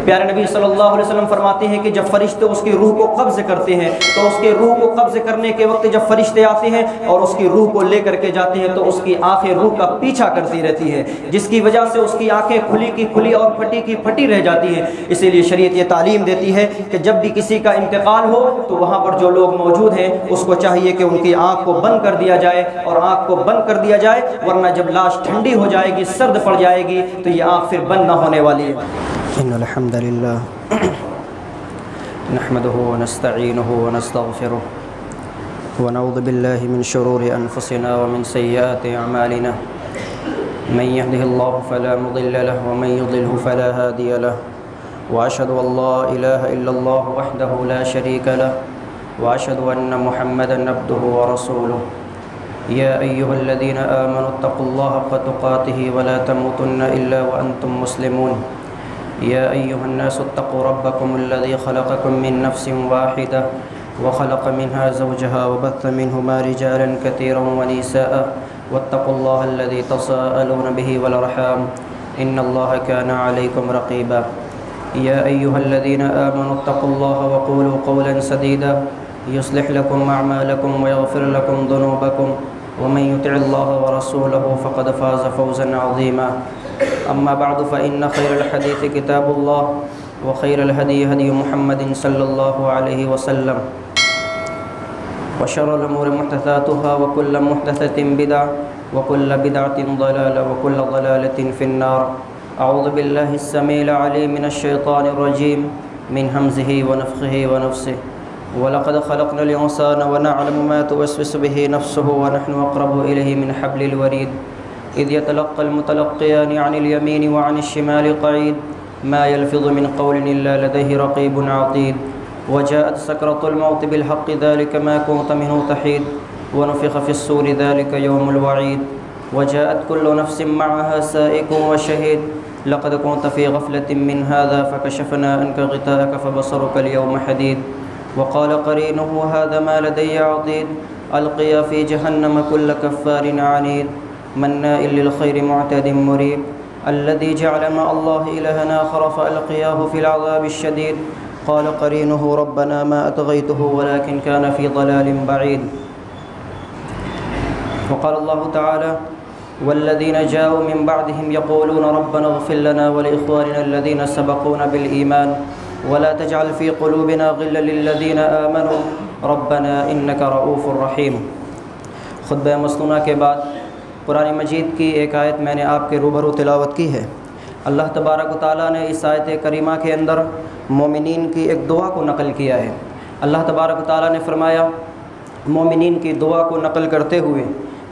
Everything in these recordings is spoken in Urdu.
پیارے نبی صلی اللہ علیہ وسلم فرماتے ہیں کہ جب فرشتے اس کی روح کو قبض کرتے ہیں تو اس کے روح کو قبض کرنے کے وقت جب فرشتے آتے ہیں اور اس کی روح کو لے کر کے جاتے ہیں تو اس کی آنکھیں روح کا پیچھا کرتی رہتی ہے، جس کی وجہ سے اس کی آنکھیں کھلی کی کھلی اور پھٹی کی پھٹی رہ جاتی ہیں۔ اسی لیے شریعت یہ تعلیم دیتی ہے کہ جب بھی کسی کا انتقال ہو تو وہاں پر جو لوگ موجود ہیں اس کو چاہیے کہ ان کی آنکھ کو بند کر دیا جائے، اور آنکھ کو بند کر دیا جائے، ورنہ جب لاش ٹھنڈی ہو جائے گی، سرد پڑ جائے گی تو یہ آنکھ پھر بند نہ ہونے والی ہے۔ ان الحمد للہ نحمده ونستعینه ونستغفره ونعوذ بالله من شرور انفسنا ومن سیئات اعمالنا من يهده الله فلا مضل له ومن يضلله فلا هادي له واشهد ان لا اله الا الله وحده لا شريك له واشهد ان محمدا عبده ورسوله يا ايها الذين امنوا اتقوا الله حق تقاته ولا تموتن الا وانتم مسلمون يا ايها الناس اتقوا ربكم الذي خلقكم من نفس واحده وخلق منها زوجها وبث منهما رجالا كثيرا ونساء واتقوا الله الذي تساءلون به والارحام ان الله كان عليكم رقيبا يا ايها الذين امنوا اتقوا الله وقولوا قولا سديدا يصلح لكم اعمالكم ويغفر لكم ذنوبكم ومن يطع الله ورسوله فقد فاز فوزا عظيما اما بعد فان خير الحديث كتاب الله وخير الهدي هدي محمد صلى الله عليه وسلم وشر الأمور محدثاتها وكل محدثة بدعة وكل بدعة ضلالة وكل ضلالة في النار أعوذ بالله السميع العليم من الشيطان الرجيم من همزه ونفخه ونفسه ولقد خلقنا الإنسان ونعلم ما توسوس به نفسه ونحن أقرب إليه من حبل الوريد إذ يتلقى المتلقيان عن اليمين وعن الشمال قعيد ما يلفظ من قول إلا لديه رقيب عتيد وجاءت سكرة الموت بالحق ذلك ما كنت منه تحيد ونفخ في الصور ذلك يوم الوعيد وجاءت كل نفس معها سائق وشهيد لقد كنت في غفلة من هذا فكشفنا عنك غطاءك فبصرك اليوم حديد وقال قرينه هذا ما لدي عتيد ألقيا في جهنم كل كفار عنيد مناء للخير معتد مريب الذي جعل مع الله إلها آخر فألقياه في العذاب الشديد قال قرينه ربنا ما أطغيته ولكن كان في ضلال بعيد وقال الله تعالى والذين جاءوا من بعدهم يقولون ربنا اغفر لنا ولإخواننا الذين سبقونا بالإيمان ولا تجعل في قلوبنا غلا للذين آمنوا ربنا إنك رؤوف رحيم۔ خطبہ مسنونہ کے بعد قرآن مجید کی ایک آیت میں نے آپ کے روبرو تلاوت کی ہے۔ اللہ تبارک و تعالیٰ نے اس آیت کریمہ کے اندر مومنین کی ایک دعا کو نقل کیا ہے۔ اللہ تبارک و تعالیٰ نے فرمایا مومنین کی دعا کو نقل کرتے ہوئے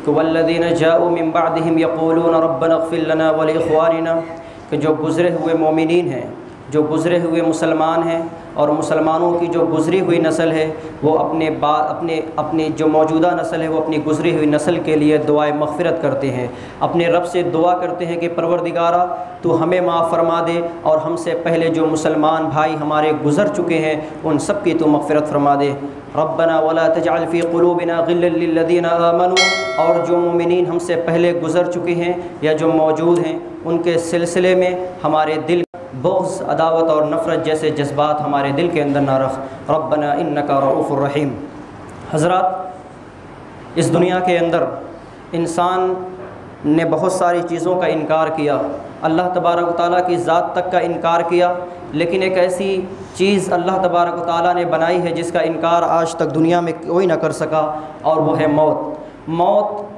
کہ والذین جاءوا من بعدهم یقولون ربنا اغفر لنا ولاخواننا، کہ جو گزرے ہوئے مومنین ہیں، جو گزرے ہوئے مسلمان ہیں اور مسلمانوں کی جو گزری ہوئی نسل ہے وہ اپنے جو موجودہ نسل ہے وہ اپنی گزری ہوئی نسل کے لیے دعائے مغفرت کرتے ہیں، اپنے رب سے دعا کرتے ہیں کہ پروردگارا تو ہمیں معاف فرما دے اور ہم سے پہلے جو مسلمان بھائی ہمارے گزر چکے ہیں ان سب کی تو مغفرت فرما دے۔ ربنا ولا تجعل في قلوبنا غلا للذين آمنوا، اور جو مومنین ہم سے پہلے گزر چکے ہیں یا جو موجود ہیں ان کے سلسلے میں ہمارے دل بغض، عداوت اور نفرت جیسے جذبات ہمارے دل کے اندر نہ رکھ۔ ربنا انک رؤوف الرحیم۔ حضرات، اس دنیا کے اندر انسان نے بہت ساری چیزوں کا انکار کیا، اللہ تبارک و تعالیٰ کی ذات تک کا انکار کیا، لیکن ایک ایسی چیز اللہ تبارک و تعالیٰ نے بنائی ہے جس کا انکار آج تک دنیا میں کوئی نہ کر سکا، اور وہ ہے موت۔ موت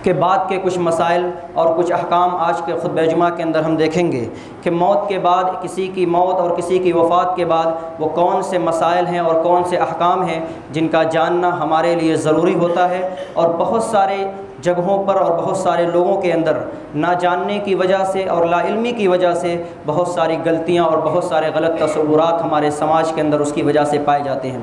کے بعد کے کچھ مسائل اور کچھ احکام آج کے خطبہ جمعہ کے اندر ہم دیکھیں گے کہ موت کے بعد کسی کی موت اور کسی کی وفات کے بعد وہ کون سے مسائل ہیں اور کون سے احکام ہیں جن کا جاننا ہمارے لیے ضروری ہوتا ہے، اور بہت سارے جگہوں پر اور بہت سارے لوگوں کے اندر نہ جاننے کی وجہ سے اور لا علمی کی وجہ سے بہت ساری غلطیاں اور بہت سارے غلط تصورات ہمارے سماج کے اندر اس کی وجہ سے پائے جاتے ہیں۔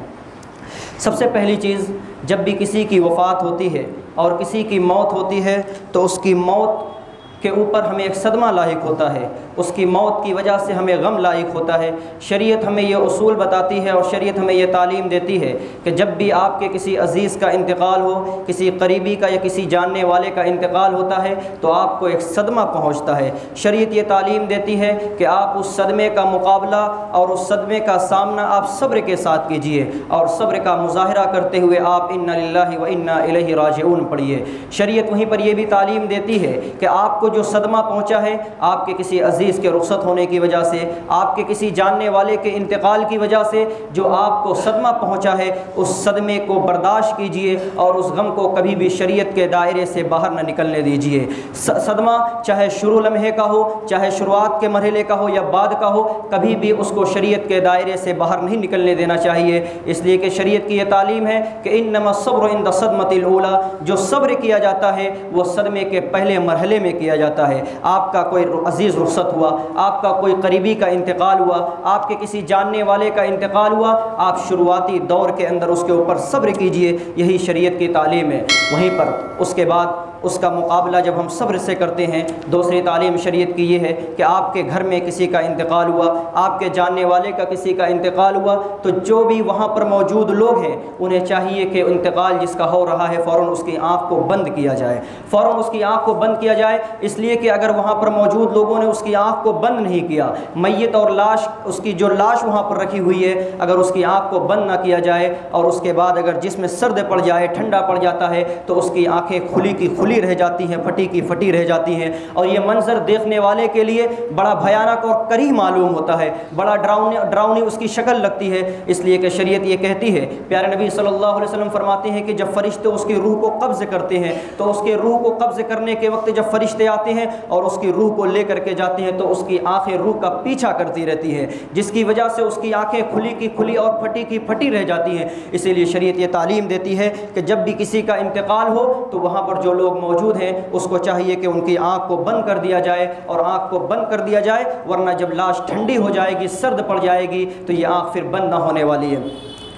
سب سے پہلی چیز، جب بھی کسی کی وفات ہوتی ہے اور کسی کی موت ہوتی ہے تو اس کی موت کے اوپر ہمیں ایک صدمہ لاحق ہوتا ہے، اس کی موت کی وجہ سے ہمیں غم لاحق ہوتا ہے۔ شریعت ہمیں یہ اصول بتاتی ہے اور شریعت ہمیں یہ تعلیم دیتی ہے کہ جب بھی آپ کے کسی عزیز کا انتقال ہو، کسی قریبی کا یا کسی جاننے والے کا انتقال ہوتا ہے تو آپ کو ایک صدمہ پہنچتا ہے۔ شریعت یہ تعلیم دیتی ہے کہ آپ اس صدمے کا مقابلہ اور اس صدمے کا سامنا آپ صبر کے ساتھ کیجئے، اور صبر کا مظاہرہ کرتے ہوئے آپ انا للہ و انا الیہ راجعون پڑھیے۔ شریعت وہیں پر یہ بھی تعلیم دیتی ہے کہ آپ کو جو صدمہ پہنچا ہے آپ کے کسی عزیز کے رخصت ہونے کی وجہ سے، آپ کے کسی جاننے والے کے انتقال کی وجہ سے جو آپ کو صدمہ پہنچا ہے، اس صدمے کو برداشت کیجئے اور اس غم کو کبھی بھی شریعت کے دائرے سے باہر نہ نکلنے دیجئے۔ صدمہ چاہے شروع لمحے کا ہو، چاہے شروعات کے مرحلے کا ہو یا بعد کا ہو، کبھی بھی اس کو شریعت کے دائرے سے باہر نہیں نکلنے دینا چاہیے، اس لیے کہ شریعت کی یہ تعلیم ہے کہ انما الصبر عند الصدمۃ الاولی، جو صبر کیا جاتا ہے وہ صدمے کے پہلے مرحلے میں کیا جاتا ہے۔ آپ کا کوئی عزیز رخصت ہوا، آپ کا کوئی قریبی کا انتقال ہوا، آپ کے کسی جاننے والے کا انتقال ہوا، آپ شروعاتی دور کے اندر اس کے اوپر صبر کیجئے، یہی شریعت کی تعلیم ہے۔ وہیں پر اس کے بعد اس کا مقابلہ جب ہم صبر سے کرتے ہیں، دوسری تعلیم شریعت کی یہ ہے کہ آپ کے گھر میں کسی کا انتقال ہوا، آپ کے جاننے والے کا کسی کا انتقال ہوا، تو جو بھی وہاں پر موجود لوگ ہیں انہیں چاہیے کہ انتقال جس کا ہو رہا ہے فوراً اس کی آنکھ کو بند کیا جائے، فوراً اس کی آنکھ کو بند کیا جائے، اس لیے کہ اگر وہاں پر موجود لوگوں نے اس کی آنکھ کو بند نہیں کیا، میت اور لاش، اس کی جو لاش وہاں پر رکھی ہوئی ہے، اگر اس کی آنکھ کو بند نہ کیا جائے اور اس کے بعد اگر جسم سرد پڑ جائے، ٹھنڈا پڑ جاتا ہے، تو اس کی آنکھیں کھلی کی کھلی رہ جاتی ہیں، پھٹی کی پھٹی رہ جاتی ہیں، اور یہ منظر دیکھنے والے کے لیے بڑا بھیانک اور کریہ معلوم ہوتا ہے، بڑا ڈراؤنی اس کی شکل لگتی ہے، اس لیے کہ شریعت یہ کہتی ہے، پیارے نبی صلی اللہ علیہ وسلم فرماتے ہیں کہ جب فرشتے اس کی روح کو قبض کرتے ہیں تو اس کے روح کو قبض کرنے کے وقت جب فرشتے آتے ہیں اور اس کی روح کو لے کر کے جاتے ہیں تو اس کی آنکھیں روح کا پیچھا کرتی رہتی ہے، جس کی وجہ سے اس کی آنکھیں کھلی کی کھلی اور پھٹی کی پھٹی رہ جاتی ہیں۔ اسی لیے شریعت یہ تعلیم دیتی ہے کہ جب بھی کسی کا انتقال ہو تو وہاں پر جو لوگ موجود ہیں اس کو چاہیے کہ ان کی آنکھ کو بند کر دیا جائے، اور آنکھ کو بند کر دیا جائے، ورنہ جب لاش ٹھنڈی ہو جائے گی، سرد پڑ جائے گی تو یہ آنکھ پھر بند نہ ہونے والی ہے۔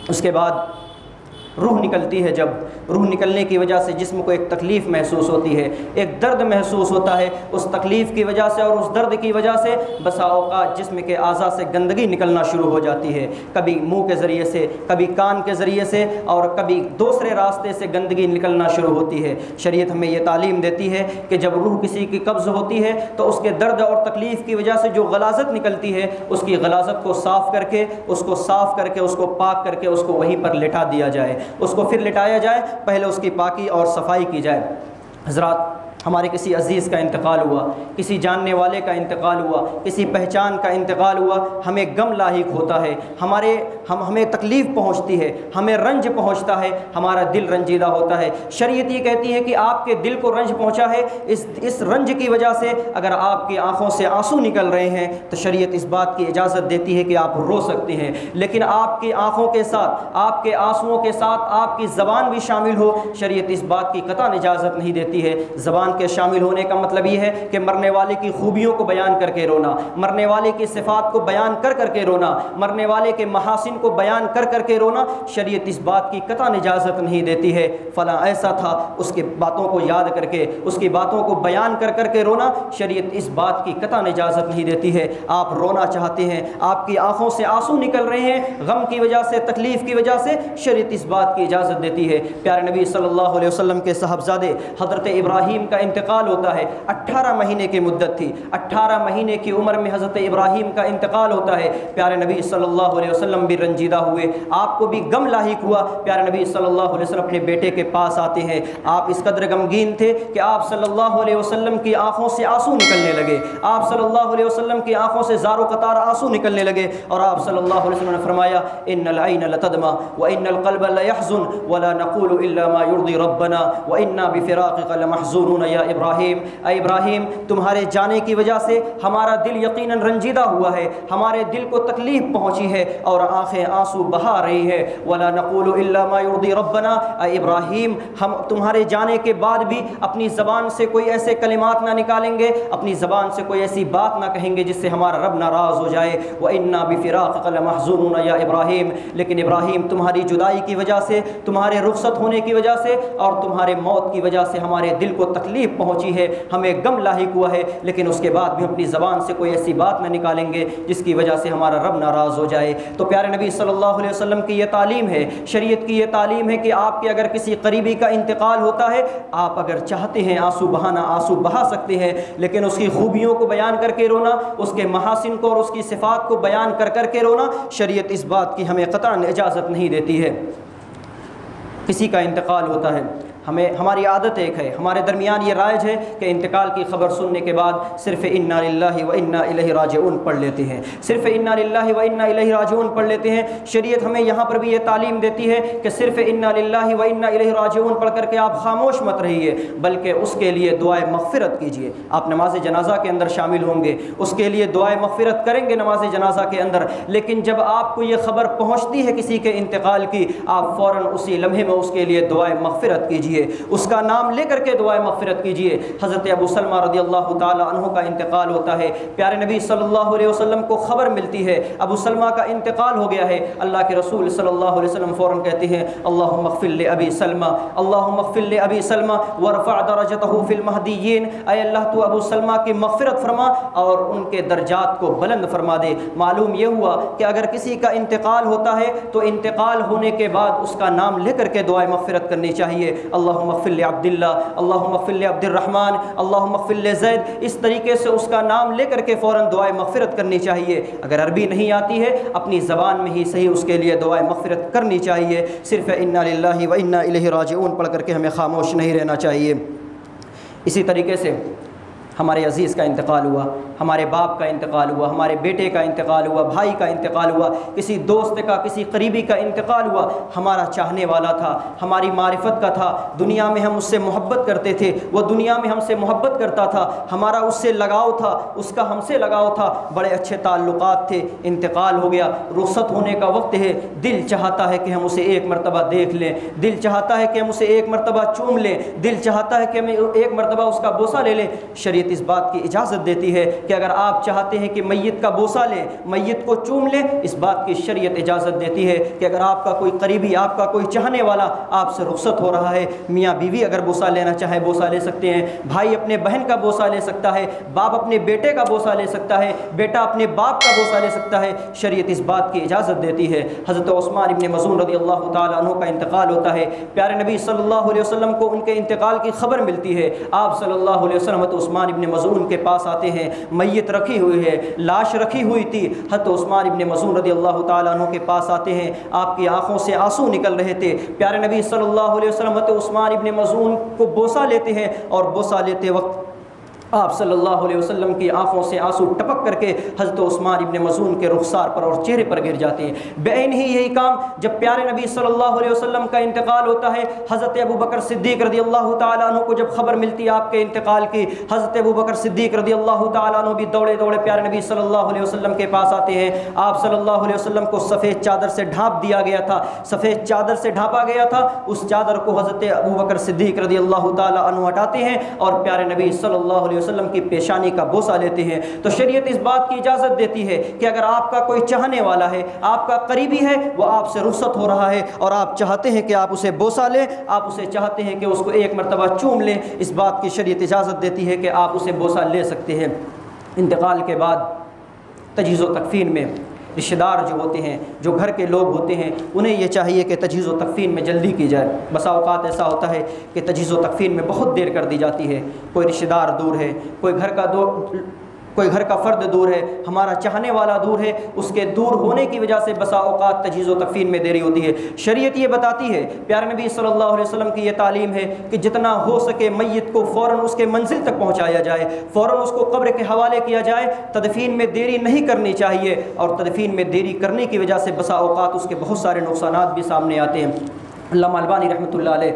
اس کے بعد روح نکلتی ہے، جب روح نکلنے کی وجہ سے جسم کو ایک تکلیف محسوس ہوتی ہے، ایک درد محسوس ہوتا ہے، اس تکلیف کی وجہ سے اور اس درد کی وجہ سے بسا اوقات جسم کے اعضاء سے گندگی نکلنا شروع ہو جاتی ہے، کبھی منہ کے ذریعے سے، کبھی کان کے ذریعے سے، اور کبھی دوسرے راستے سے گندگی نکلنا شروع ہوتی ہے۔ شریعت ہمیں یہ تعلیم دیتی ہے کہ جب روح کسی کی قبض ہوتی ہے تو اس کے درد اور تکلیف کی وجہ سے جو غلاظت نکلتی ہے اس کی غلاظت کو صاف کر کے، اس کو صاف کر کے، اس کو پاک کر کے اس کو وہیں پر لٹا دیا جائے، اس کو پھر لٹایا جائے، پہلے اس کی پاکی اور صفائی کی جائے۔ حضرات، ہمارے کسی عزیز کا انتقال ہوا، کسی جاننے والے کا انتقال ہوا، کسی پہچان کا انتقال ہوا، ہمیں غم لاحق ہوتا ہے، ہمیں تکلیف پہنچتی ہے، ہمیں رنج پہنچتا ہے، ہمارا دل رنجیدہ ہوتا ہے۔ شریعت یہ کہتی ہے کہ آپ کے دل کو رنج پہنچا ہے، اس رنج کی وجہ سے اگر آپ کی آنکھوں سے آنسو نکل رہے ہیں تو شریعت اس بات کی اجازت دیتی ہے کہ آپ رو سکتے ہیں، لیکن آپ کی آنکھوں کے ساتھ، آپ کے آنسوؤں کے ساتھ آپ کی زبان بھی شامل ہو، شریعت اس بات کی قطعاً اجازت نہیں دیتی ہے۔ زبان کے شامل ہونے کا مطلب یہ ہے کہ مرنے والے کی خوبیوں کو بیان کر کے رونا، مرنے والے کی صفات کو بیان کر کے رونا، مرنے والے کے محاسن کو بیان کر کے رونا، شریعت اس بات کی قطعاً اجازت نہیں دیتی ہے۔ فلاں ایسا تھا، اس کی باتوں کو یاد کر کے، اس کی باتوں کو بیان کر کے رونا، شریعت اس بات کی قطعاً اجازت نہیں دیتی ہے۔ آپ رونا چاہتے ہیں، آپ کی آنکھوں سے آنسو نکل رہے ہیں غم کی وجہ سے، تکلیف کی وجہ سے، شریعت اس بات کی اجازت دیتی ہے۔ پیارے نبی صلی اللہ علیہ وسلم کے صاحبزادے حضرت ابراہیم کا انتقال ہوتا ہے، 18 مہینے کی مدت تھی، 18 مہینے کی عمر میں حضرت ابراہیم کا انتقال ہوتا ہے۔ پیارے نبی صلی اللہ علیہ وسلم بھی رنجیدہ ہوئے، آپ کو بھی غم لاحق ہوا۔ پیارے نبی صلی اللہ علیہ وسلم اپنے بیٹے کے پاس آتے ہیں، آپ اس قدر غمگین تھے کہ آپ صلی اللہ علیہ وسلم کی آنکھوں سے آنسو نکلنے لگے، آپ صلی اللہ علیہ وسلم کی آنکھوں سے زار و قطار آنسو نکلنے لگے، اور آپ صلی اللہ علیہ وسلم نے فرمایا ان العین لتدمع وان القلب لیحزن ولا نقول الا ما يرضي ربنا وانا بفراقك لمحزونون یا ابراہیم، اے ابراہیم تمہارے جانے کی وجہ سے ہمارا دل یقیناً رنجیدہ ہوا ہے، ہمارے دل کو تکلیف پہنچی ہے اور آنکھیں آنسو بہا رہی ہے۔ ولا نقول الا ما يرضي ربنا، اے ابراہیم ہم تمہارے جانے کے بعد بھی اپنی زبان سے کوئی ایسے کلمات نہ نکالیں گے، اپنی زبان سے کوئی ایسی بات نہ کہیں گے جس سے ہمارا رب ناراض ہو جائے۔ وَإِنَّا بِفِرَاقِكَ لَمَحْزُونُونَ یا ابراہیم، لیکن ابراہیم تمہاری جدائی کی وجہ سے، تمہارے رخصت ہونے کی وجہ سے اور تمہارے موت کی وجہ سے ہمارے دل کو تکلیف تکلیف پہنچی ہے، ہمیں غم لاحق ہوا ہے، لیکن اس کے بعد بھی اپنی زبان سے کوئی ایسی بات نہ نکالیں گے جس کی وجہ سے ہمارا رب ناراض ہو جائے۔ تو پیارے نبی صلی اللہ علیہ وسلم کی یہ تعلیم ہے، شریعت کی یہ تعلیم ہے کہ آپ کے اگر کسی قریبی کا انتقال ہوتا ہے، آپ اگر چاہتے ہیں آنسو بہانا، آنسو بہا سکتے ہیں، لیکن اس کی خوبیوں کو بیان کر کے رونا، اس کے محاسن کو اور اس کی صفات کو بیان کر کر کے رونا، شریعت اس بات کی ہمیں قطعاً اجازت نہیں دیتی ہے۔ کسی کا انتقال ہوتا ہے، ہماری عادت ایک ہے، ہمارے درمیان یہ رائج ہے کہ انتقال کی خبر سننے کے بعد صرف انا للہ و انا الیہ راجعون پڑھ لیتے ہیں، صرف انا للہ و انا الیہ راجعون پڑھ لیتے ہیں۔ شریعت ہمیں یہاں پر بھی یہ تعلیم دیتی ہے کہ صرف انا للہ و انا الیہ راجعون پڑھ کر کے آپ خاموش مت رہیے، بلکہ اس کے لیے دعائے مغفرت کیجیے۔ آپ نماز جنازہ کے اندر شامل ہوں گے، اس کے لیے دعائے مغفرت کریں گے نماز جنازہ کے اندر، لیکن جب آپ کو یہ خبر پہنچتی ہے کسی کے انتقال کی، آپ فوراً اسی لمحے میں اس کے لیے دعائے مغفرت کیجیے، اس کا نام لے کر کے دعائے مغفرت کیجیے۔ حضرت ابو سلمہ رضی اللہ تعالی عنہ کا انتقال ہوتا ہے، پیارے نبی صلی اللہ علیہ وسلم کو خبر ملتی ہے ابو سلمہ کا انتقال ہو گیا ہے۔ اللہ کے رسول صلی اللہ علیہ وسلم فوراً کہتے ہیں اللہم اغفر لابی سلمہ، اللہم اغفر لابی سلمہ وارفع درجتہ فی المہدیین، اے اللہ تو ابو سلمہ کی مغفرت فرما اور ان کے درجات کو بلند فرما دے۔ معلوم یہ ہوا کہ اگر کسی کا انتقال ہوتا ہے تو انتقال ہونے کے بعد اس کا نام لے کر کے دعائے مغفرت کرنی چاہیے۔ اللہم اغفر لعبد اللہ، اللہم اغفر لعبد الرحمن، اللہم اغفر لزید، اس طریقے سے اس کا نام لے کر کے فوراً دعائے مغفرت کرنی چاہیے۔ اگر عربی نہیں آتی ہے اپنی زبان میں ہی صحیح اس کے لیے دعائے مغفرت کرنی چاہیے، صرف انا للہ و انا الیہ راجعون پڑھ کر کے ہمیں خاموش نہیں رہنا چاہیے۔ اسی طریقے سے ہمارے عزیز کا انتقال ہوا، ہمارے باپ کا انتقال ہوا، ہمارے بیٹے کا انتقال ہوا، بھائی کا انتقال ہوا، کسی دوست کا، کسی قریبی کا انتقال ہوا، ہمارا چاہنے والا تھا، ہماری معرفت کا تھا، دنیا میں ہم اس سے محبت کرتے تھے، وہ دنیا میں ہم سے محبت کرتا تھا، ہمارا اس سے لگاؤ تھا، اس کا ہم سے لگاؤ تھا، بڑے اچھے تعلقات تھے، انتقال ہو گیا، رخصت ہونے کا وقت ہے، دل چاہتا ہے کہ ہم اسے ایک مرتبہ دیکھ لیں، دل چاہتا ہے کہ ہم اسے ایک مرتبہ چوم لیں، دل چاہتا ہے کہ ہم ایک مرتبہ اس کا بوسہ لے لیں۔ شریعت اس بات کی اجازت دیتی ہے کہ اگر آپ چاہتے ہیں کہ میت کا بوسہ لیں، میت کو چوم لیں، اس بات کی شریعت اجازت دیتی ہے کہ اگر آپ کا کوئی قریبی، آپ کا کوئی چاہنے والا آپ سے رخصت ہو رہا ہے، میاں بیوی اگر بوسہ لینا چاہے بوسہ لے سکتے ہیں، بھائی اپنے بہن کا بوسہ لے سکتا ہے، باپ اپنے بیٹے کا بوسہ لے سکتا ہے، بیٹا اپنے باپ کا بوسہ لے سکتا ہے، شریعت اس بات کی اجازت دیتی ہے۔ حضرت عثمان ابن مظعون رضی اللہ تعالیٰ عنہ کا انتقال ہوتا ہے، پیارے نبی صلی اللہ علیہ وسلم کو ان کے انتقال کی خبر ملتی ہے، آپ صلی اللہ علیہ وسلم حضرت عثمان ابن مظعون کے پاس آتے ہیں، میت رکھی ہوئی ہے، لاش رکھی ہوئی تھی، حضرت عثمان ابن مظعون رضی اللہ تعالیٰ عنہ کے پاس آتے ہیں، آپ کی آنکھوں سے آنسو نکل رہے تھے، پیارے نبی صلی اللہ علیہ وسلم حضرت عثمان ابن مظعون کو بوسہ لیتے ہیں، اور بوسہ لیتے وقت آپ صلی اللہ علیہ وسلم کی آنکھوں سے آنسو ٹپک کر کے حضرت عثمان ابن مظعون کے رخسار پر اور چہرے پر گر جاتے ہیں۔ بعین ہی یہی کام جب پیارے نبی صلی اللہ علیہ وسلم کا انتقال ہوتا ہے، حضرت ابو بکر صدیق رضی اللہ تعالیٰ عنہ کو جب خبر ملتی ہے آپ کے انتقال کی، حضرت ابو بکر صدیق رضی اللہ تعالیٰ عنہ بھی دوڑے دوڑے پیارے نبی صلی اللہ علیہ وسلم کے پاس آتے ہیں۔ آپ صلی اللہ علیہ وسلم کو سفید چادر سے ڈھانپ دیا گیا تھا، سفید چادر سے ڈھانپا گیا تھا، اس چادر کو حضرت ابو بکر صدیق رضی اللہ تعالیٰ عنہ ہٹاتے ہیں اور پیارے نبی صلی اللہ علیہ وسلم کی پیشانی کا بوسہ لیتے ہیں۔ تو شریعت اس بات کی اجازت دیتی ہے کہ اگر آپ کا کوئی چاہنے والا ہے، آپ کا قریبی ہے، وہ آپ سے رخصت ہو رہا ہے اور آپ چاہتے ہیں کہ آپ اسے بوسہ لیں، آپ اسے چاہتے ہیں کہ اس کو ایک مرتبہ چوم لیں، اس بات کی شریعت اجازت دیتی ہے کہ آپ اسے بوسہ لے سکتے ہیں۔ انتقال کے بعد تجہیز و تکفین میں رشتہ دار جو ہوتے ہیں، جو گھر کے لوگ ہوتے ہیں، انہیں یہ چاہیے کہ تجہیز و تکفین میں جلدی کی جائے۔ بسا اوقات ایسا ہوتا ہے کہ تجہیز و تکفین میں بہت دیر کر دی جاتی ہے، کوئی رشتہ دار دور ہے، کوئی گھر کا فرد دور ہے، ہمارا چاہنے والا دور ہے، اس کے دور ہونے کی وجہ سے بسا اوقات تجہیز و تکفین میں دیری ہوتی ہے۔ شریعت یہ بتاتی ہے، پیارے نبی صلی اللہ علیہ وسلم کی یہ تعلیم ہے کہ جتنا ہو سکے میت کو فوراً اس کے منزل تک پہنچایا جائے، فوراً اس کو قبر کے حوالے کیا جائے، تدفین میں دیری نہیں کرنی چاہیے، اور تدفین میں دیری کرنے کی وجہ سے بسا اوقات اس کے بہت سارے نقصانات بھی سامنے آتے ہیں۔ علامہ البانی رحمۃ اللہ علیہ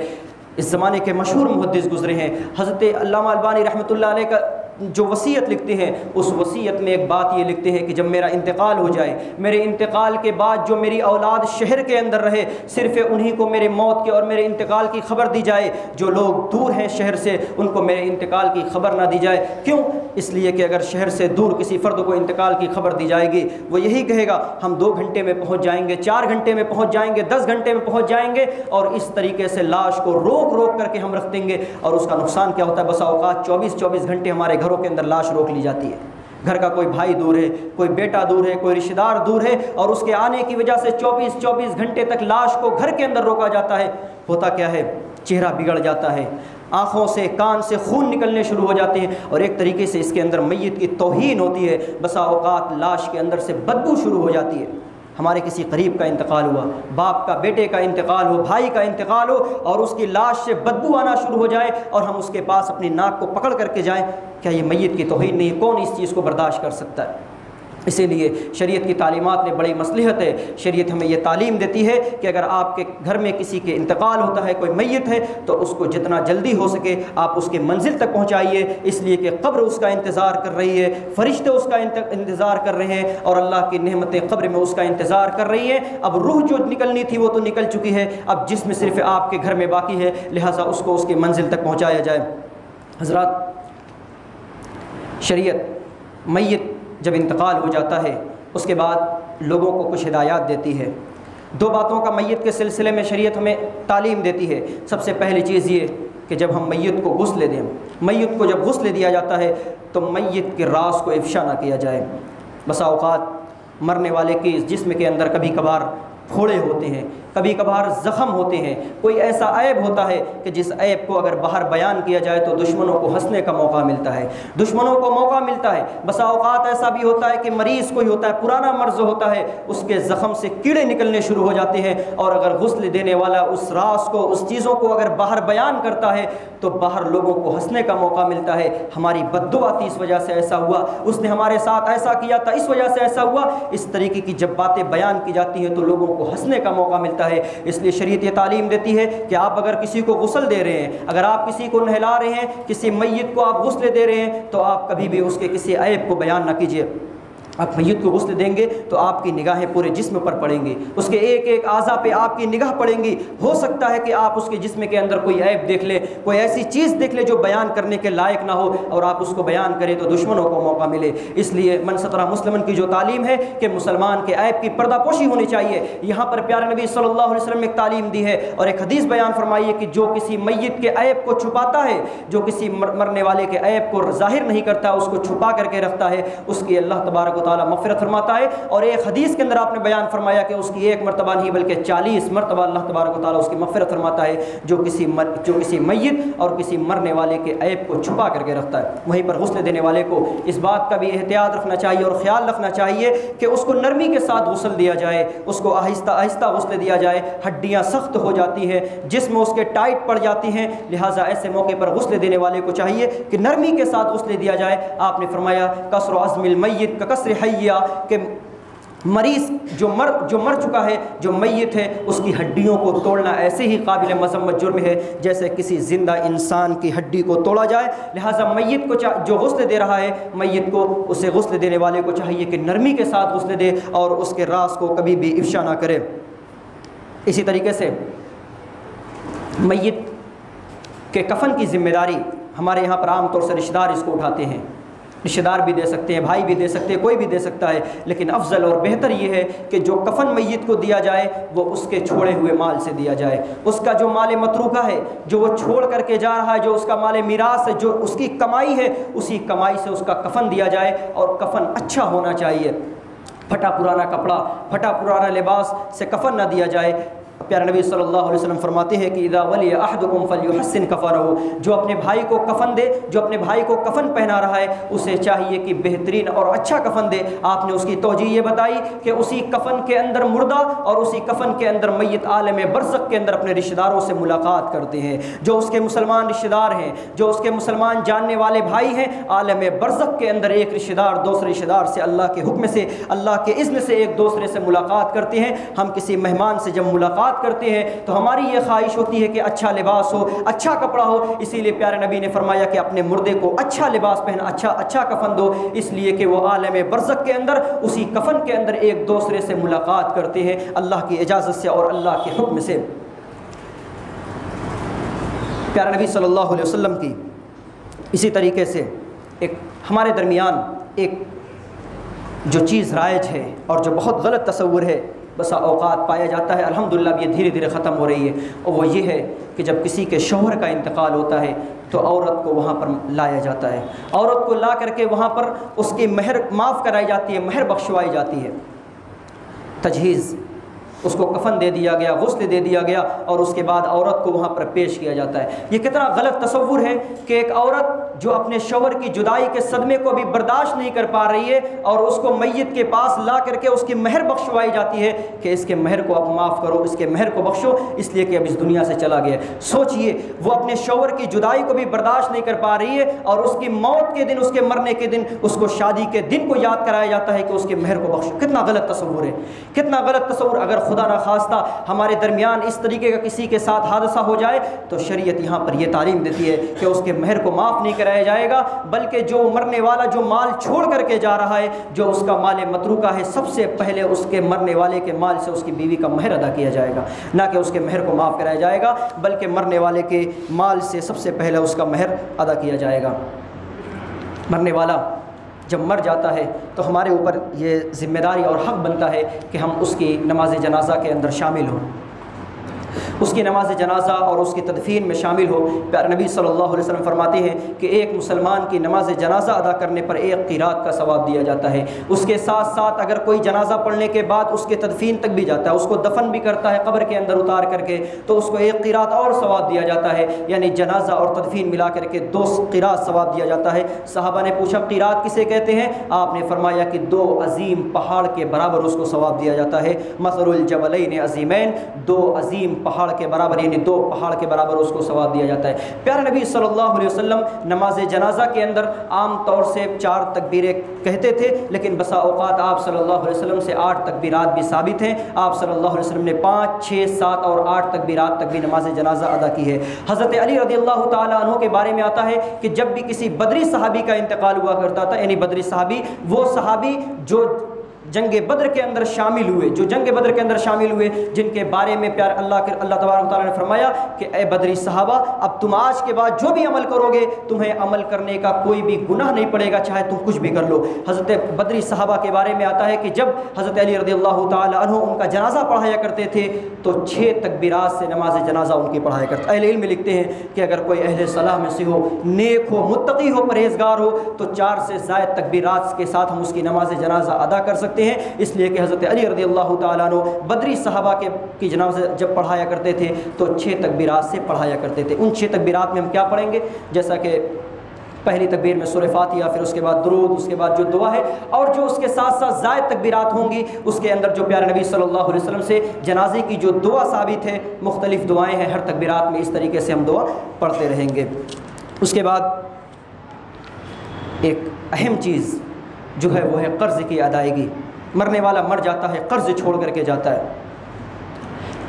اس زمانے کے مشہور محدث گزرے ہیں، حضرت علامہ البانی رحمۃ اللہ علیہ کا جو وصیت لکھتے ہیں، اس وصیت میں ایک بات یہ لکھتے ہیں کہ جب میرا انتقال ہو جائے، میرے انتقال کے بعد جو میری اولاد شہر کے اندر رہے، صرف انہی کو میرے موت کے اور میرے انتقال کی خبر دی جائے، جو لوگ دور ہیں شہر سے ان کو میرے انتقال کی خبر نہ دی جائے۔ کیوں؟ اس لیے کہ اگر شہر سے دور کسی فرد کو انتقال کی خبر دی جائے گی وہ یہی کہے گا ہم 2 گھنٹے میں پہنچ جائیں گے، 4 گھنٹے میں پہنچ جائیں گے، 10 گھنٹے میں پہنچ جائیں گے، اور اس طریقے سے لاش کو روک روک کر کے ہم رکھ دیں گے۔ اور اس کا نقصان کیا ہوتا ہے؟ بسا اوقات 24 گھنٹے ہمارے گھروں کے اندر لاش روک لی جاتی ہے۔ گھر کا کوئی بھائی دور ہے، کوئی بیٹا دور ہے، کوئی رشتہ دار دور ہے، اور اس کے آنے کی وجہ سے 24 گھنٹے تک لاش کو گھر کے اندر روکا جاتا ہے۔ ہوتا کیا ہے؟ چہرہ بگڑ جاتا ہے، آنکھوں سے کان سے خون نکلنے شروع ہو جاتے ہیں، اور ایک طریقے سے اس کے اندر میت کی توہین ہوتی ہے۔ بسا اوقات لاش کے اندر سے بدبو شروع ہو جاتی ہے۔ ہمارے کسی قریب کا انتقال ہوا، باپ کا بیٹے کا انتقال ہو، بھائی کا انتقال ہو، اور اس کی لاش سے بدبو آنا شروع ہو جائے اور ہم اس کے پاس اپنی ناک کو پکڑ کر کے جائیں، کیا یہ میت کی توہین نہیں؟ کون اس چیز کو برداشت کر سکتا ہے؟ اسی لیے شریعت کی تعلیمات میں بڑی مصلحت ہے۔ شریعت ہمیں یہ تعلیم دیتی ہے کہ اگر آپ کے گھر میں کسی کے انتقال ہوتا ہے، کوئی میت ہے، تو اس کو جتنا جلدی ہو سکے آپ اس کے منزل تک پہنچائیے، اس لیے کہ قبر اس کا انتظار کر رہی ہے، فرشتے اس کا انتظار کر رہے ہیں، اور اللہ کی نعمتیں قبر میں اس کا انتظار کر رہی ہیں۔ اب روح جو نکلنی تھی وہ تو نکل چکی ہے، اب جسم صرف آپ کے گھر میں باقی ہے، لہٰذا اس کو اس کی منزل تک پہنچایا جائے۔ حضرات، شریعت میت جب انتقال ہو جاتا ہے اس کے بعد لوگوں کو کچھ ہدایات دیتی ہے۔ 2 باتوں کا میت کے سلسلے میں شریعت ہمیں تعلیم دیتی ہے۔ سب سے پہلی چیز یہ کہ جب ہم میت کو غسل دیں، میت کو جب غسل دیا جاتا ہے تو میت کے راز کو افشا نہ کیا جائے۔ بسا اوقات مرنے والے کے جسم کے اندر کبھی کبھار پھوڑے ہوتے ہیں، کبھی کبھار زخم ہوتے ہیں، کوئی ایسا عیب ہوتا ہے کہ جس عیب کو اگر باہر بیان کیا جائے تو دشمنوں کو ہنسنے کا موقع ملتا ہے، دشمنوں کو موقع ملتا ہے۔ بسا اوقات ایسا بھی ہوتا ہے کہ مریض کوئی ہوتا ہے، پرانا مرض ہوتا ہے، اس کے زخم سے کیڑے نکلنے شروع ہو جاتے ہیں، اور اگر غسل دینے والا اس راز کو، اس چیزوں کو اگر باہر بیان کرتا ہے تو باہر لوگوں کو ہنسنے کا موقع ملتا ہے۔ ہماری بد دعا تھی، اس وجہ سے ایسا ہوا، اس نے ہمارے ساتھ ایسا کیا تھا، اس وجہ سے ایسا ہوا۔ اس طریقے کی جب باتیں بیان کی جاتی ہیں تو لوگوں کو ہنسنے کا موقع ملتا ہے۔ اس لیے شریعت یہ تعلیم دیتی ہے کہ آپ اگر کسی کو غسل دے رہے ہیں، اگر آپ کسی کو نہلا رہے ہیں، کسی میت کو آپ غسل دے رہے ہیں، تو آپ کبھی بھی اس کے کسی عیب کو بیان نہ کیجیے۔ آپ میت کو غسل دیں گے تو آپ کی نگاہیں پورے جسم پر پڑیں گی، اس کے ایک ایک اعضاء پہ آپ کی نگاہ پڑیں گی۔ ہو سکتا ہے کہ آپ اس کے جسم کے اندر کوئی عیب دیکھ لیں، کوئی ایسی چیز دیکھ لیں جو بیان کرنے کے لائق نہ ہو، اور آپ اس کو بیان کریں تو دشمنوں کو موقع ملے۔ اس لیے من ستر مسلمن کی جو تعلیم ہے کہ مسلمان کے عیب کی پردہ پوشی ہونی چاہیے، یہاں پر پیارے نبی صلی اللہ علیہ وسلم نے ایک تعلیم دی ہے، اور ایک حدیث بیان فرمائی ہے کہ جو کسی میت کے عیب کو چھپاتا ہے، جو کسی مرنے والے کے عیب کو ظاہر نہیں کرتا، اس کو چھپا کر کے رکھتا ہے، اس کی اللہ تبارک و تعالیٰ مغفرت فرماتا ہے۔ اور ایک حدیث کے اندر آپ نے بیان فرمایا کہ اس کی 1 مرتبہ نہیں بلکہ 40 مرتبہ اللہ تبارک و تعالیٰ اس کی مغفرت فرماتا ہے، جو کسی میت اور کسی مرنے والے کے عیب کو چھپا کر کے رکھتا ہے۔ وہیں پر غسل دینے والے کو اس بات کا بھی احتیاط رکھنا چاہیے اور خیال رکھنا چاہیے کہ اس کو نرمی کے ساتھ غسل دیا جائے، اس کو آہستہ آہستہ غسل دیا جائے۔ ہڈیاں سخت ہو جاتی ہیں، جسم اس کے ٹائٹ پڑ جاتی ہیں، لہٰذا ایسے موقع پر غسل دینے والے کو چاہیے کہ نرمی کے ساتھ غسل دیا جائے۔ آپ نے فرمایا کسر عظم المیت ککسر حیہ، کہ مریض جو مر چکا ہے، جو میت ہے، اس کی ہڈیوں کو توڑنا ایسے ہی قابل مذمت جرم ہے جیسے کسی زندہ انسان کی ہڈی کو توڑا جائے۔ لہٰذا میت کو جو غسل دے رہا ہے، میت کو، اسے غسل دینے والے کو چاہیے کہ نرمی کے ساتھ غسل دے اور اس کے راز کو کبھی بھی افشا نہ کرے۔ اسی طریقے سے میت کے کفن کی ذمہ داری ہمارے یہاں پر عام طور سے رشتہ دار اس کو اٹھاتے ہیں، رشتہ دار بھی دے سکتے ہیں، بھائی بھی دے سکتے ہیں، کوئی بھی دے سکتا ہے، لیکن افضل اور بہتر یہ ہے کہ جو کفن میت کو دیا جائے وہ اس کے چھوڑے ہوئے مال سے دیا جائے۔ اس کا جو مال متروکہ ہے، جو وہ چھوڑ کر کے جا رہا ہے، جو اس کا مال میراث ہے، جو اس کی کمائی ہے، اسی کمائی سے اس کا کفن دیا جائے، اور کفن اچھا ہونا چاہیے۔ پھٹا پرانا کپڑا، پھٹا پرانا لباس سے کفن نہ دیا جائے۔ پیارے نبی صلی اللہ علیہ وسلم فرماتے ہیں کہ اذا ولی احدکم فلیحسن کفنہ، جو اپنے بھائی کو کفن دے، جو اپنے بھائی کو کفن پہنا رہا ہے، اسے چاہیے کہ بہترین اور اچھا کفن دے۔ آپ نے اس کی توجیہ یہ بتائی کہ اسی کفن کے اندر مردہ اور اسی کفن کے اندر میت عالم برزخ کے اندر اپنے رشتہ داروں سے ملاقات کرتے ہیں، جو اس کے مسلمان رشتہ دار ہیں، جو اس کے مسلمان جاننے والے بھائی ہیں، عالم برزخ کے اندر ایک رشتہ دار دوسرے رشتہ دار سے اللہ کے حکم سے، اللہ کے اذن سے ایک دوسرے سے ملاقات کرتے ہیں۔ ہم کسی مہمان سے جب ملاقات کرتے ہیں تو ہماری یہ خواہش ہوتی ہے کہ اچھا لباس ہو، اچھا کپڑا ہو، اسی لیے پیارے نبی نے فرمایا کہ اپنے مردے کو اچھا لباس پہنا، اچھا کفن دو، اس لیے کہ وہ عالم برزخ کے اندر اسی کفن کے اندر ایک دوسرے سے ملاقات کرتے ہیں اللہ کی اجازت سے اور اللہ کے حکم سے۔ پیارے نبی صلی اللہ علیہ وسلم کی اسی طریقے سے ایک ہمارے درمیان ایک جو چیز رائج ہے اور جو بہت غلط تصور ہے بسا اوقات پایا جاتا ہے، الحمدللہ اب یہ دھیرے دھیرے ختم ہو رہی ہے، اور وہ یہ ہے کہ جب کسی کے شوہر کا انتقال ہوتا ہے تو عورت کو وہاں پر لایا جاتا ہے، عورت کو لا کر کے وہاں پر اس کی مہر معاف کرائی جاتی ہے، مہر بخشوائی جاتی ہے، تجہیز، اس کو کفن دے دیا گیا، غسل دے دیا گیا، اور اس کے بعد عورت کو وہاں پر پیش کیا جاتا ہے۔ یہ کتنا غلط تصور ہے کہ ایک عورت جو اپنے شوہر کی جدائی کے صدمے کو بھی برداشت نہیں کر پا رہی ہے اور اس کو میت کے پاس لا کر کے اس کی مہر بخشوائی جاتی ہے کہ اس کے مہر کو اب معاف کرو، اس کے مہر کو بخشو، اس لیے کہ اب اس دنیا سے چلا گیا۔ سوچئے وہ اپنے شوہر کی جدائی کو بھی برداشت نہیں کر پا رہی ہے اور اس کی موت کے دن، اس کے مرنے کے دن، اس کو شادی کے دن کو یاد کرایا جاتا ہے کہ اس کے مہر کو بخشو۔ کتنا غلط تصور ہے، کتنا غلط تصور۔ اگر خدا نخواستہ ہمارے درمیان اس طریقے کا کسی کے ساتھ حادثہ ہو جائے تو شریعت یہاں پر یہ تعلیم دیتی ہے کہ اس کے مہر کو معاف نہیں کرایا جائے گا، بلکہ جو مرنے والا جو مال چھوڑ کر کے جا رہا ہے، جو اس کا مال متروکہ ہے، سب سے پہلے اس کے مرنے والے کے مال سے اس کی بیوی کا مہر ادا کیا جائے گا، نہ کہ اس کے مہر کو معاف کرایا جائے گا، بلکہ مرنے والے کے مال سے سب سے پہلے اس کا مہر ادا کیا جائے گا۔ مرنے والا جب مر جاتا ہے تو ہمارے اوپر یہ ذمہ داری اور حق بنتا ہے کہ ہم اس کی نماز جنازہ کے اندر شامل ہوں، اس کی نماز جنازہ اور اس کی تدفین میں شامل ہو۔ پیارے نبی صلی اللہ علیہ وسلم فرماتے ہیں کہ ایک مسلمان کی نماز جنازہ ادا کرنے پر 1 قیراط کا ثواب دیا جاتا ہے۔ اس کے ساتھ ساتھ اگر کوئی جنازہ پڑھنے کے بعد اس کے تدفین تک بھی جاتا ہے، اس کو دفن بھی کرتا ہے قبر کے اندر اتار کر کے، تو اس کو 1 قیراط اور ثواب دیا جاتا ہے، یعنی جنازہ اور تدفین ملا کر کے 2 قیراط ثواب دیا جاتا ہے۔ صحابہ نے پوچھا قیراط کسے کہتے ہیں؟ آپ نے فرمایا کہ 2 عظیم پہاڑ کے برابر اس کو ثواب دیا جاتا ہے۔ مثل الجبلین عظیمین، 2 عظیم پہاڑ کے برابر، یعنی 2 پہاڑ کے برابر اس کو ثواب دیا جاتا ہے۔ پیارے نبی صلی اللہ علیہ وسلم نماز جنازہ کے اندر عام طور سے 4 تکبیریں کہتے تھے، لیکن بسا اوقات آپ صلی اللہ علیہ وسلم سے 8 تکبیرات بھی ثابت ہیں۔ آپ صلی اللہ علیہ وسلم نے 5، 6، 7 اور 8 تکبیرات تک بھی نماز جنازہ ادا کی ہے۔ حضرت علی رضی اللہ تعالیٰ عنہ کے بارے میں آتا ہے کہ جب بھی کسی بدری صحابی کا انتقال ہوا کرتا تھا، یعنی بدری صحابی، وہ صحابی جو جنگ بدر کے اندر شامل ہوئے، جو جنگ بدر کے اندر شامل ہوئے، جن کے بارے میں پیار اللہ تبارک و تعالیٰ نے فرمایا کہ اے بدری صحابہ، اب تم آج کے بعد جو بھی عمل کرو گے تمہیں عمل کرنے کا کوئی بھی گناہ نہیں پڑے گا، چاہے تم کچھ بھی کر لو۔ حضرت بدری صحابہ کے بارے میں آتا ہے کہ جب حضرت علی رضی اللہ تعالیٰ عنہ ان کا جنازہ پڑھایا کرتے تھے تو 6 تکبیرات سے نماز جنازہ ان کی پڑھایا کرتے۔ اہل علم لکھتے ہیں کہ اگر کوئی اہل صلاح میں سے ہو، نیک ہو، متقی ہو، پرہیزگار ہو، تو 4 سے زائد تکبیرات کے ساتھ ہم اس کی نماز جنازہ ادا کر سکتے ہیں، اس لیے کہ حضرت علی رضی اللہ تعالیٰ عنہ بدری صحابہ کی جنازہ جب پڑھایا کرتے تھے تو 6 تکبیرات سے پڑھایا کرتے تھے۔ ان 6 تکبیرات میں ہم کیا پڑھیں گے؟ جیسا کہ پہلی تکبیر میں سورہ فاتحہ، پھر اس کے بعد درود، اس کے بعد جو دعا ہے، اور جو اس کے ساتھ ساتھ زائد تکبیرات ہوں گی اس کے اندر جو پیارے نبی صلی اللہ علیہ وسلم سے جنازے کی جو دعا ثابت ہے، مختلف دعائیں ہیں، ہر تکبیرات میں اس طریقے سے ہم دعا پڑھتے رہیں گے۔ اس کے بعد ایک اہم چیز جو ہے وہ ہے قرض کی ادائیگی۔ مرنے والا مر جاتا ہے، قرض چھوڑ کر کے جاتا ہے،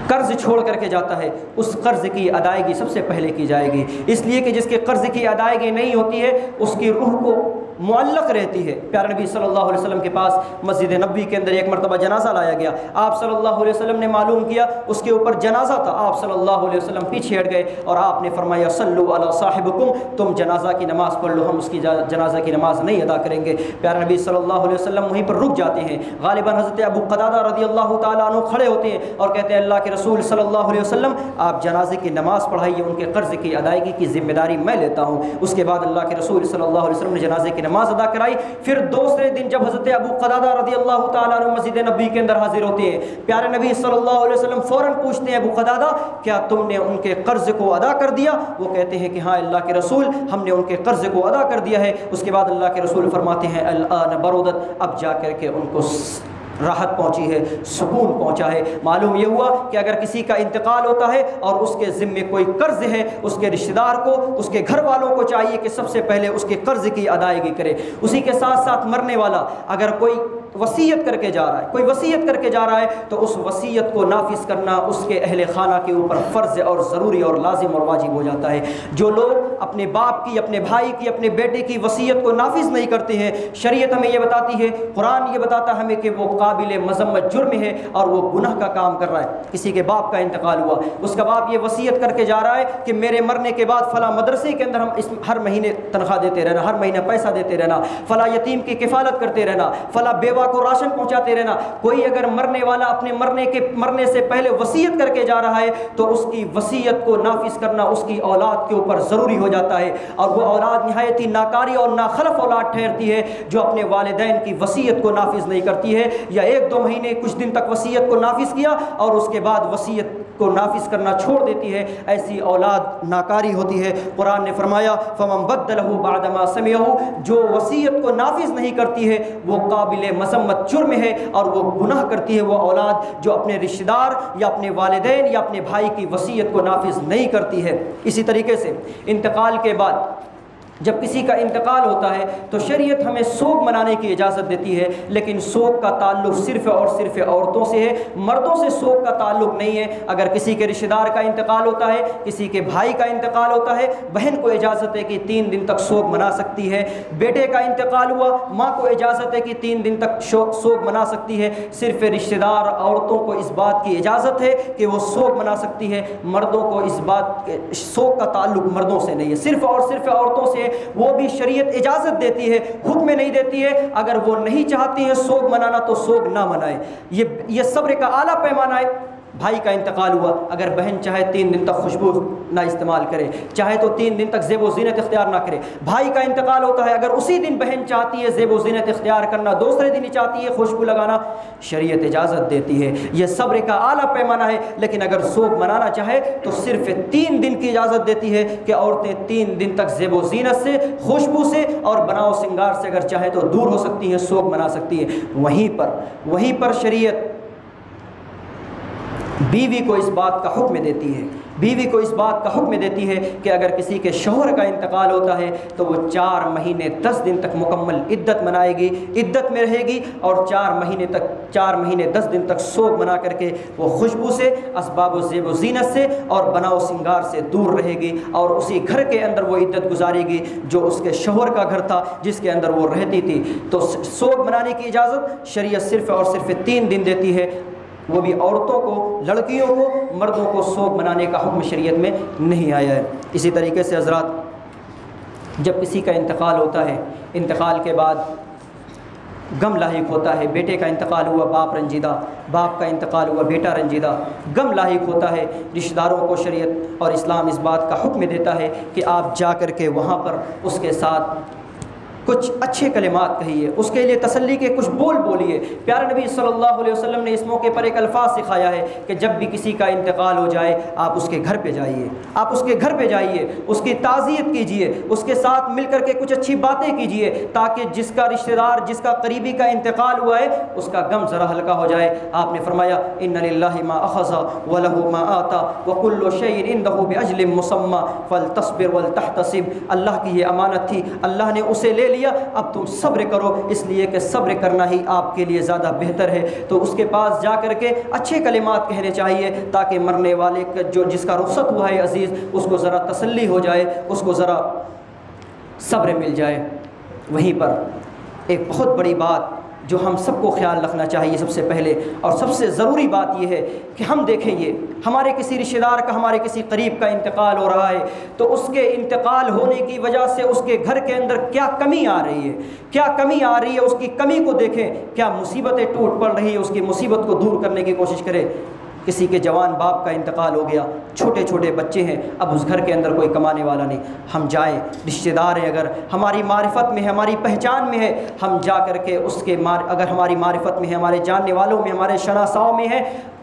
قرض چھوڑ کر کے جاتا ہے، اس قرض کی ادائیگی سب سے پہلے کی جائے گی، اس لیے کہ جس کے قرض کی ادائیگی نہیں ہوتی ہے اس کی روح کو معلق رہتی ہے۔ پیارے نبی صلی اللہ علیہ وسلم کے پاس مسجد نبوی کے اندر ایک مرتبہ جنازہ لایا گیا، آپ صلی اللہ علیہ وسلم نے معلوم کیا اس کے اوپر جنازہ تھا، آپ صلی اللہ علیہ وسلم پیچھے ہٹ گئے اور آپ نے فرمایا صلوا علی صاحبکم، تم جنازہ کی نماز پڑھ لو، ہم اس کی جنازہ کی نماز نہیں ادا کریں گے۔ پیارے نبی صلی اللہ علیہ وسلم وہیں پر رک جاتے ہیں، غالباً حضرت ابو قتادہ رضی اللہ تعالیٰ عنہ کھڑے ہوتے ہیں اور کہتے ہیں اللہ کے رسول صلی اللہ علیہ وسلم آپ جنازے کی نماز پڑھائیے، ان کے قرض کی ادائیگی کی ذمہ داری میں لیتا ہوں۔ اس کے بعد اللہ کے رسول صلی اللہ علیہ وسلم نے جنازے کی نماز ادا کرائی۔ پھر دوسرے دن جب حضرت ابو قتادہ رضی اللہ تعالیٰ عنہ مسجد نبوی کے اندر حاضر ہوتے ہیں، پیارے نبی صلی اللہ علیہ وسلم فوراً پوچھتے ہیں ابو قتادہ کیا تم نے ان کے قرض کو ادا کر دیا؟ وہ کہتے ہیں کہ ہاں اللہ کے رسول ہم نے ان کے قرض کو ادا کر دیا ہے۔ اس کے بعد اللہ کے رسول فرماتے ہیں الآن برودت، اب جا کر کے ان کو راحت پہنچی ہے، سکون پہنچا ہے۔ معلوم یہ ہوا کہ اگر کسی کا انتقال ہوتا ہے اور اس کے ذمے کوئی قرض ہے، اس کے رشتہ دار کو، اس کے گھر والوں کو چاہیے کہ سب سے پہلے اس کے قرض کی ادائیگی کرے۔ اسی کے ساتھ ساتھ مرنے والا اگر کوئی وصیت کر کے جا رہا ہے، کوئی وصیت کر کے جا رہا ہے تو اس وصیت کو نافذ کرنا اس کے اہل خانہ کے اوپر فرض اور ضروری اور لازم اور واجب ہو جاتا ہے۔ جو لوگ اپنے باپ کی، اپنے بھائی کی، اپنے بیٹے کی وصیت کو نافذ نہیں کرتے ہیں، شریعت ہمیں یہ بتاتی ہے، قرآن یہ بتاتا ہے ہمیں کہ وہ قابل مذمت جرم ہے اور وہ گناہ کا کام کر رہا ہے۔ کسی کے باپ کا انتقال ہوا، اس کا باپ یہ وصیت کر کے جا رہا ہے کہ میرے مرنے کے بعد فلاں مدرسے کے اندر ہم ہر مہینے تنخواہ دیتے رہنا، ہر مہینے پیسہ دیتے رہنا، فلاں یتیم کی کفالت کرتے رہنا، فلاں بیوہ کو راشن پہنچاتے رہنا۔ کوئی اگر مرنے والا اپنے مرنے سے پہلے وصیت کر کے جا رہا ہے تو اس کی وصیت کو نافذ کرنا اس کی اولاد کے اوپر ضروری ہو جاتا ہے، اور وہ اولاد نہایت ہی ناکاری اور ناخلف اولاد ٹھہرتی ہے جو اپنے والدین کی وصیت کو نافذ نہیں کرتی ہے، یا 1-2 مہینے کچھ دن تک وصیت کو نافذ کیا اور اس کے بعد وصیت کو نافذ کرنا چھوڑ دیتی ہے، ایسی اولاد ناکاری ہوتی ہے۔ قرآن نے فرمایا فَمَن بَدَّلَهُ بَعْدَ مَا سَمِعَهُ، جو وصیت کو نافذ نہیں کرتی ہے وہ قابل مذمت جرم ہے اور وہ گناہ کرتی ہے وہ اولاد جو اپنے رشتہ دار یا اپنے والدین یا اپنے بھائی کی وصیت کو نافذ نہیں کرتی ہے۔ اسی طریقے سے انتقال کے بعد جب کسی کا انتقال ہوتا ہے تو شریعت ہمیں سوگ منانے کی اجازت دیتی ہے، لیکن سوگ کا تعلق صرف اور صرف عورتوں سے ہے، مردوں سے سوگ کا تعلق نہیں ہے۔ اگر کسی کے رشتہ دار کا انتقال ہوتا ہے، کسی کے بھائی کا انتقال ہوتا ہے، بہن کو اجازت ہے کہ 3 دن تک سوگ منا سکتی ہے۔ بیٹے کا انتقال ہوا، ماں کو اجازت ہے کہ 3 دن تک سوگ منا سکتی ہے۔ صرف رشتہ دار عورتوں کو اس بات کی اجازت ہے کہ وہ سوگ منا سکتی ہے، مردوں کو اس بات سوگ کا تعلق مردوں سے نہیں ہے، صرف اور صرف عورتوں سے۔ وہ بھی شریعت اجازت دیتی ہے، حکم نہیں دیتی ہے، اگر وہ نہیں چاہتی ہیں سوگ منانا تو سوگ نہ منائے۔ یہ صبر کا اعلیٰ پیمانہ ہے۔ بھائی کا انتقال ہوا، اگر بہن چاہے 3 دن تک خوشبو نہ استعمال کرے، چاہے تو 3 دن تک زیب و زینت اختیار نہ کرے۔ بھائی کا انتقال ہوتا ہے، اگر اسی دن بہن چاہتی ہے زیب و زینت اختیار کرنا، دوسرے دن ہی چاہتی ہے خوشبو لگانا، شریعت اجازت دیتی ہے۔ یہ صبر کا اعلیٰ پیمانہ ہے۔ لیکن اگر سوگ منانا چاہے تو صرف 3 دن کی اجازت دیتی ہے کہ عورتیں 3 دن تک زیب و زینت سے، خوشبو سے اور بناؤ سنگار سے اگر چاہے تو دور ہو سکتی ہیں، سوگ منا سکتی ہیں۔ وہیں پر شریعت بیوی کو اس بات کا حکم دیتی ہے، بیوی کو اس بات کا حکم دیتی ہے کہ اگر کسی کے شوہر کا انتقال ہوتا ہے تو وہ 4 مہینے 10 دن تک مکمل عدت منائے گی، عدت میں رہے گی، اور 4 مہینے 10 دن تک سوگ منا کر کے وہ خوشبو سے، اسباب و زیب و زینت سے اور بناؤ سنگار سے دور رہے گی، اور اسی گھر کے اندر وہ عدت گزارے گی جو اس کے شوہر کا گھر تھا جس کے اندر وہ رہتی تھی۔ تو سوگ منانے کی اجازت شریعت صرف اور صرف 3 دن دیتی ہے، وہ بھی عورتوں کو، لڑکیوں کو، مردوں کو سوگ منانے کا حکم شریعت میں نہیں آیا ہے۔ اسی طریقے سے حضرات، جب کسی کا انتقال ہوتا ہے، انتقال کے بعد غم لاحق ہوتا ہے۔ بیٹے کا انتقال ہوا، باپ رنجیدہ، باپ کا انتقال ہوا، بیٹا رنجیدہ، غم لاحق ہوتا ہے۔ رشتہ داروں کو شریعت اور اسلام اس بات کا حکم دیتا ہے کہ آپ جا کر کے وہاں پر اس کے ساتھ کچھ اچھے کلمات کہیے، اس کے لیے تسلی کے کچھ بول بولیے۔ پیارے نبی صلی اللہ علیہ وسلم نے اس موقع پر ایک الفاظ سکھایا ہے کہ جب بھی کسی کا انتقال ہو جائے آپ اس کے گھر پہ جائیے، آپ اس کے گھر پہ جائیے، اس کی تعزیت کیجیے، اس کے ساتھ مل کر کے کچھ اچھی باتیں کیجیے، تاکہ جس کا رشتہ دار، جس کا قریبی کا انتقال ہوا ہے اس کا غم ذرا ہلکا ہو جائے۔ آپ نے فرمایا ان للہ ما اخذ ولہ ما آتا وکل شیء عنده باجل مسمى فلتصبر ولتحتسب۔ اللہ کی یہ امانت تھی، اللہ نے اسے لے لیا، اب تم صبر کرو، اس لیے کہ صبر کرنا ہی آپ کے لیے زیادہ بہتر ہے۔ تو اس کے پاس جا کر کے اچھے کلمات کہنے چاہیے تاکہ مرنے والے جس کا رخصت ہوا ہے عزیز، اس کو ذرا تسلی ہو جائے، اس کو ذرا صبر مل جائے۔ وہیں پر ایک بہت بڑی بات جو ہم سب کو خیال رکھنا چاہیے، سب سے پہلے اور سب سے ضروری بات یہ ہے کہ ہم دیکھیں یہ ہمارے کسی رشتہ دار کا، ہمارے کسی قریب کا انتقال ہو رہا ہے تو اس کے انتقال ہونے کی وجہ سے اس کے گھر کے اندر کیا کمی آ رہی ہے، کیا کمی آ رہی ہے، اس کی کمی کو دیکھیں، کیا مصیبتیں ٹوٹ پڑ رہی ہے، اس کی مصیبت کو دور کرنے کی کوشش کریں۔ کسی کے جوان باپ کا انتقال ہو گیا، چھوٹے چھوٹے بچے ہیں، اب اس گھر کے اندر کوئی کمانے والا نہیں، ہم جائیں، رشتہ دار ہیں، اگر ہماری معرفت میں ہے، ہماری پہچان میں ہے، ہم جا کر کے اس کے اگر ہماری معرفت میں ہے، ہمارے جاننے والوں میں، ہمارے شناساؤں میں ہے،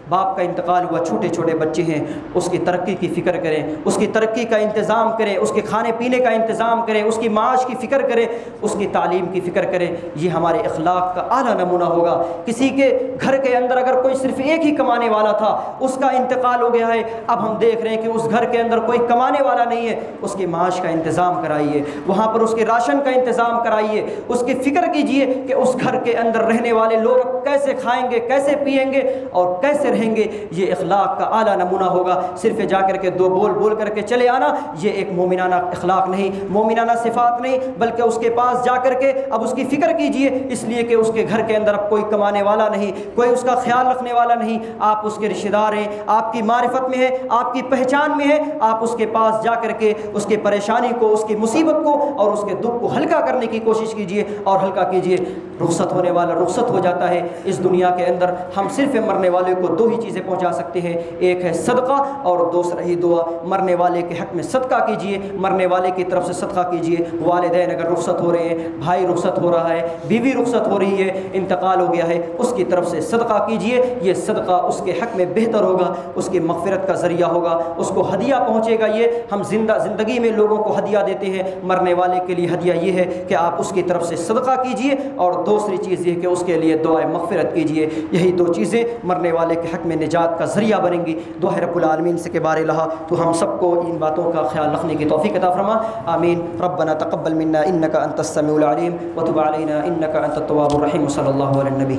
باپ کا انتقال ہوا، چھوٹے چھوٹے بچے ہیں، اس کی ترقی کی فکر کریں، اس کی ترقی کا انتظام کریں، اس کے کھانے پینے کا انتظام کریں، اس کی معاش کی فکر کریں، اس کی تعلیم کی فکر کریں۔ یہ ہمارے اخلاق کا اعلیٰ نمونہ ہوگا۔ کسی کے گھر کے اندر اگر کوئی صرف ایک ہی کمانے والا تھا، اس کا انتقال ہو گیا ہے، اب ہم دیکھ رہے ہیں کہ اس گھر کے اندر کوئی کمانے والا نہیں ہے، اس کی معاش کا انتظام کرائیے، وہاں پر اس کے راشن کا انتظام کرائیے، اس کی فکر کیجئے کہ اس گھر کے اندر رہنے والے لوگ کیسے کھائیں گے، کیسے پئیں گے اور کیسے رہیں گے، یہ اخلاق کا اعلیٰ نمونہ ہوگا۔ صرف جا کر کے دو بول بول کر کے چلے آنا یہ ایک مومنانہ اخلاق نہیں، مومنانہ صفات نہیں، بلکہ اس کے پاس جا کر کے اب اس کی فکر کیجئے، اس لیے کہ اس کے گھر کے اندر اب کوئی کمانے والا نہیں، کوئی اس کا خیال رکھنے والا نہیں، آپ اس کے رشتہ دار ہیں، آپ کی معرفت میں ہے، آپ کی پہچان میں ہے، آپ اس کے پاس جا کر کے اس کی پریشانی کو، اس کی مصیبت کو اور اس کے دکھ کو ہلکا کرنے کی کوشش کیجئے اور ہلکا کیجئے۔ رخصت ہونے والا رخصت ہو جاتا ہے۔ اس دنیا کے اندر ہم صرف مرنے والے کو دو ہی چیزیں پہنچا سکتے ہیں، ایک ہے صدقہ اور دوسرا ہی دعا۔ مرنے والے کے حق میں صدقہ کیجئے، مرنے والے کی طرف سے صدقہ کیجئے۔ والدین اگر رخصت ہو رہے ہیں، بھائی رخصت ہو رہا ہے، بیوی رخصت ہو رہی ہے، انتقال ہو گیا ہے، اس کی طرف سے صدقہ کیجئے۔ یہ صدقہ اس کے حق میں بہتر ہوگا، اس کی مغفرت کا ذریعہ ہوگا، اس کو ہدیہ پہنچے گا۔ یہ ہم زندگی میں لوگوں کو ہدیہ دیتے ہیں، مرنے والے کے لیے ہدیہ یہ ہے کہ آپ اس کی طرف سے صدقہ کیجئے اور دوسری چیز یہ کہ اس کے لیے دعائے مغفرت کیجئے۔ یہی دو چیزیں مرنے والے کے حق میں نجات کا ذریعہ بنیں گی۔ دعا رب العالمین سے کے بارے لہا تو ہم سب کو ان باتوں کا خیال رکھنے کی توفیق عطا فرما، آمین۔ ربنا تقبل منا انك انت السميع العليم وتب علينا انك انت التواب الرحيم، صلی اللہ علیہ النبی۔